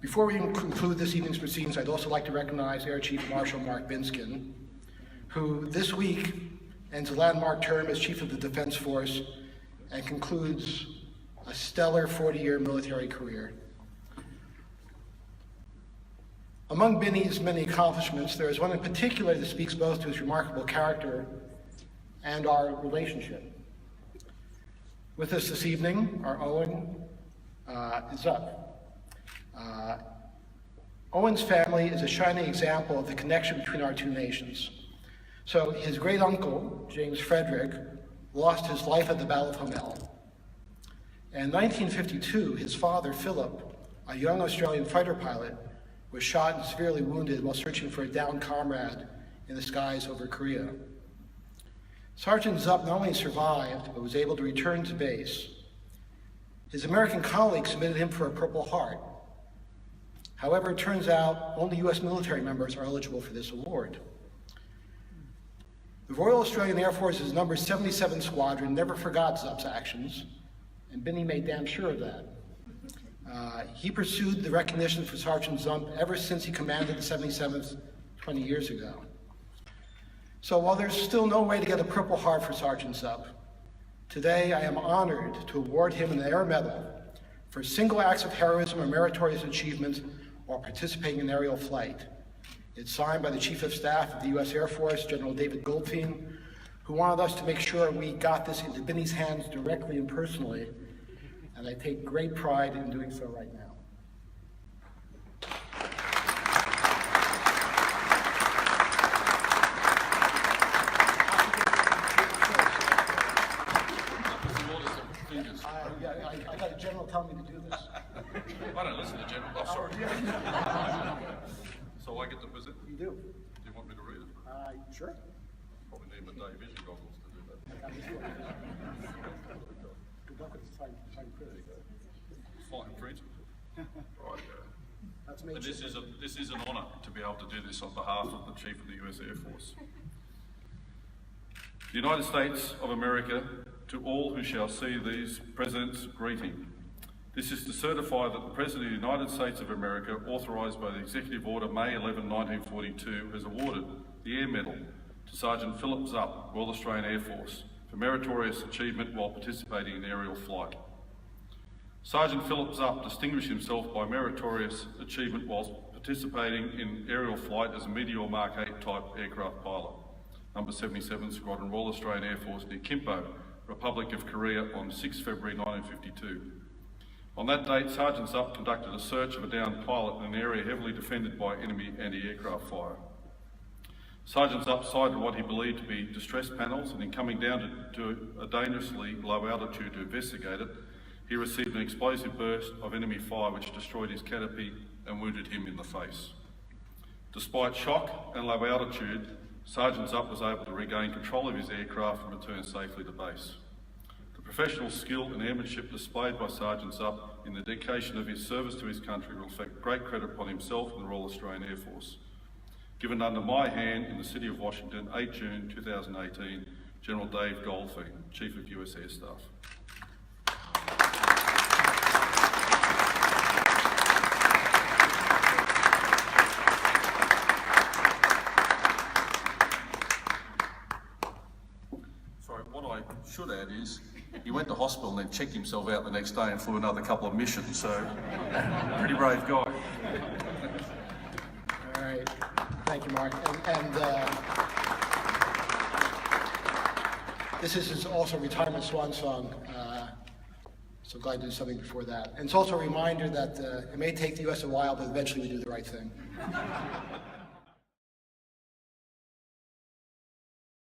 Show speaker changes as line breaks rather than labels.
Before we conclude this evening's proceedings, I'd also like to recognize Air Chief Marshal Mark Binskin, who this week ends a landmark term as Chief of the Defense Force and concludes a stellar 40-year military career. Among Binny's many accomplishments, there is one in particular that speaks both to his remarkable character and our relationship. With us this evening are Owen Zupp. Owen's family is a shining example of the connection between our two nations. So his great uncle, James Frederick, lost his life at the Battle of Hamel. In 1952, his father, Phillip, a young Australian fighter pilot, was shot and severely wounded while searching for a downed comrade in the skies over Korea. Sergeant Zupp not only survived, but was able to return to base. His American colleagues submitted him for a Purple Heart. However, it turns out only U.S. military members are eligible for this award. The Royal Australian Air Force's number 77 Squadron never forgot Zupp's actions, and Binny made damn sure of that. He pursued the recognition for Sergeant Zupp ever since he commanded the 77th 20 years ago. So while there's still no way to get a Purple Heart for Sergeant Zupp, today I am honored to award him an Air Medal for single acts of heroism or meritorious achievement while participating in aerial flight. It's signed by the Chief of Staff of the U.S. Air Force, General David Goldfein, who wanted us to make sure we got this into Binny's hands directly and personally, and I take great pride in doing so right now. I got a general telling me to do this.
I don't listen to general. Oh, sorry. So I get to visit?
You do.
Do you want me to read it?
Sure.
Probably need my day vision goggles to do that.
Good luck with the fine print.
Fine print. Right.
That's
But this is an honour to be able to do this on behalf of the Chief of the U.S. Air Force. The United States of America, to all who shall see these President's greeting. This is to certify that the President of the United States of America, authorised by the Executive Order May 11, 1942, has awarded the Air Medal to Sergeant Phillip Zupp, Royal Australian Air Force, for meritorious achievement while participating in aerial flight. Sergeant Phillip Zupp distinguished himself by meritorious achievement whilst participating in aerial flight as a Meteor Mark 8 type aircraft pilot, number 77 Squadron, Royal Australian Air Force near Kimpo, Republic of Korea on 6 February 1952. On that date, Sergeant Zupp conducted a search of a downed pilot in an area heavily defended by enemy anti-aircraft fire. Sergeant Zupp sighted what he believed to be distress panels, and in coming down to a dangerously low altitude to investigate it, he received an explosive burst of enemy fire which destroyed his canopy and wounded him in the face. Despite shock and low altitude, Sergeant Zupp was able to regain control of his aircraft and return safely to base. The professional skill and airmanship displayed by Sergeant Zupp in the dedication of his service to his country reflect great credit upon himself and the Royal Australian Air Force. Given under my hand in the City of Washington, 8 June 2018, General Dave Goldfein, Chief of US Air Staff. Should add is, he went to hospital and then checked himself out the next day and flew another couple of missions, so pretty brave guy.
All right, thank you, Mark. And this is his also retirement swan song, so glad to do something before that. And it's also a reminder that it may take the U.S. a while, but eventually we do the right thing.